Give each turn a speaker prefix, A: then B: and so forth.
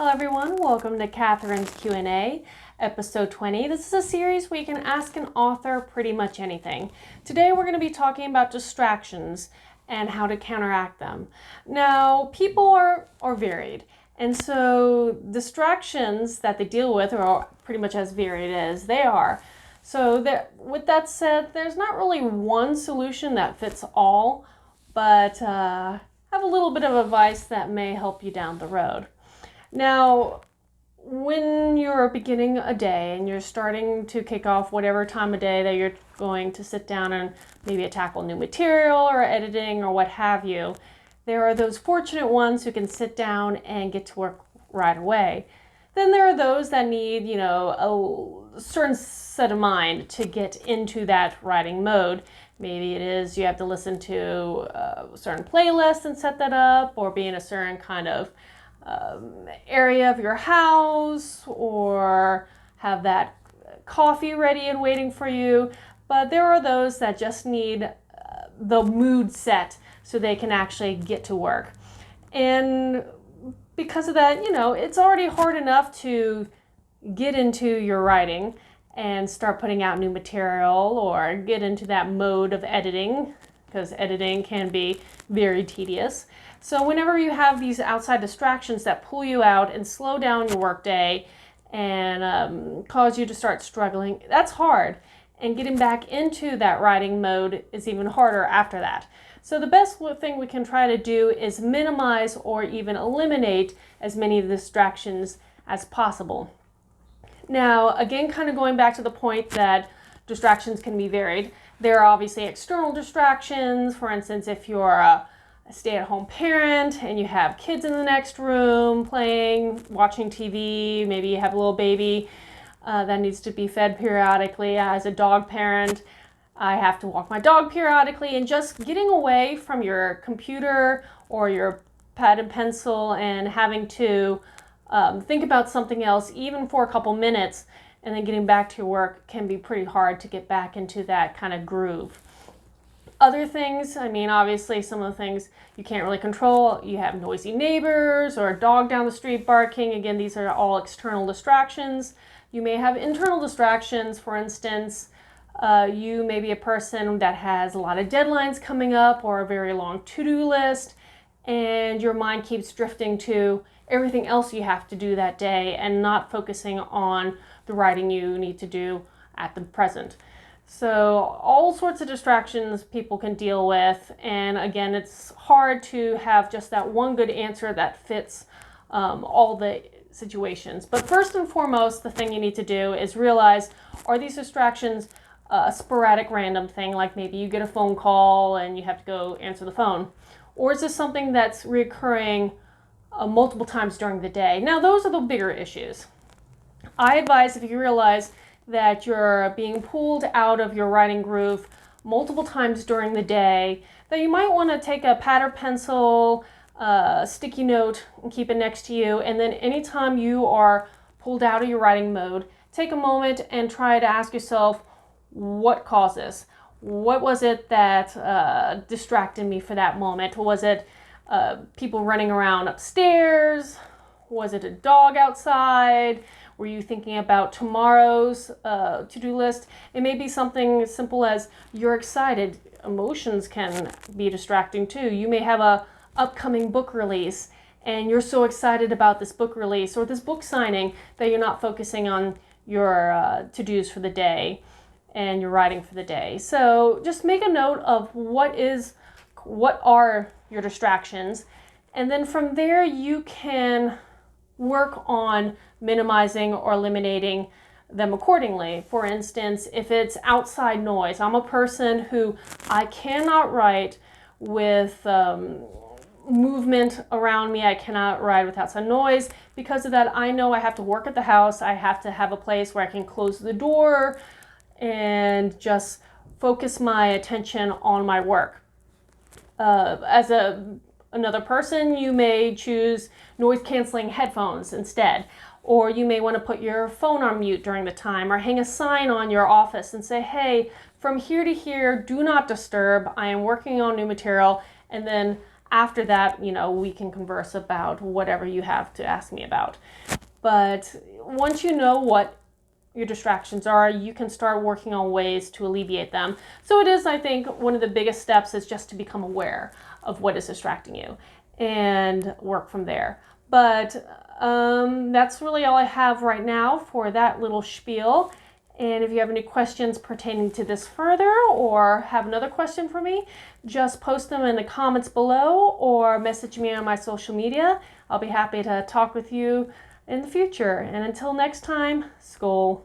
A: Hello everyone, welcome to Katharine's Q&A, episode 20. This is a series where you can ask an author pretty much anything. Today we're going to be talking about distractions and how to counteract them. Now, people are varied, and so distractions that they deal with are pretty much as varied as they are. So with that said, there's not really one solution that fits all, but have a little bit of advice that may help you down the road. Now, when you're beginning a day and you're starting to kick off whatever time of day that you're going to sit down and maybe tackle new material or editing or what have you, there are those fortunate ones who can sit down and get to work right away. Then there are those that need, a certain set of mind to get into that writing mode. Maybe it is you have to listen to a certain playlist and set that up, or be in a certain kind of area of your house, or have that coffee ready and waiting for you. But there are those that just need the mood set so they can actually get to work. And because of that, it's already hard enough to get into your writing and start putting out new material or get into that mode of editing, because editing can be very tedious. So whenever you have these outside distractions that pull you out and slow down your workday and cause you to start struggling, that's hard. And getting back into that writing mode is even harder after that. So the best thing we can try to do is minimize or even eliminate as many of the distractions as possible. Now, again, kind of going back to the point that distractions can be varied. There are obviously external distractions. For instance, if you're a stay-at-home parent and you have kids in the next room playing, watching TV, maybe you have a little baby that needs to be fed periodically. As a dog parent, I have to walk my dog periodically, and just getting away from your computer or your pad and pencil and having to think about something else even for a couple minutes and then getting back to your work can be pretty hard to get back into that kind of groove. Other things, obviously some of the things you can't really control. You have noisy neighbors or a dog down the street barking. Again, these are all external distractions. You may have internal distractions. For instance, you may be a person that has a lot of deadlines coming up or a very long to-do list, and your mind keeps drifting to everything else you have to do that day and not focusing on the writing you need to do at the present. So all sorts of distractions people can deal with, and again, it's hard to have just that one good answer that fits all the situations. But first and foremost, the thing you need to do is realize, are these distractions a sporadic random thing, like maybe you get a phone call and you have to go answer the phone? Or is this something that's recurring multiple times during the day? Now, those are the bigger issues. I advise, if you realize that you're being pulled out of your writing groove multiple times during the day, that you might want to take a pad or pencil, sticky note, and keep it next to you. And then anytime you are pulled out of your writing mode, take a moment and try to ask yourself, what caused this? What was it that distracted me for that moment? Was it people running around upstairs? Was it a dog outside? Were you thinking about tomorrow's to-do list? It may be something as simple as you're excited. Emotions can be distracting too. You may have a upcoming book release and you're so excited about this book release or this book signing that you're not focusing on your to-dos for the day and your writing for the day. So just make a note of what are your distractions, and then from there you can work on minimizing or eliminating them accordingly. For instance, if it's outside noise, I'm a person who I cannot write with movement around me. I cannot write with outside noise. Because of that, I know I have to work at the house. I have to have a place where I can close the door and just focus my attention on my work. As another person, you may choose noise-canceling headphones instead, or you may want to put your phone on mute during the time, or hang a sign on your office and say, hey, from here to here, do not disturb. I am working on new material. And then after that, we can converse about whatever you have to ask me about. But once you know what your distractions are, you can start working on ways to alleviate them. So it is, I think, one of the biggest steps is just to become aware of what is distracting you and work from there. But that's really all I have right now for that little spiel. And if you have any questions pertaining to this further or have another question for me, just post them in the comments below or message me on my social media. I'll be happy to talk with you in the future. And until next time, skål.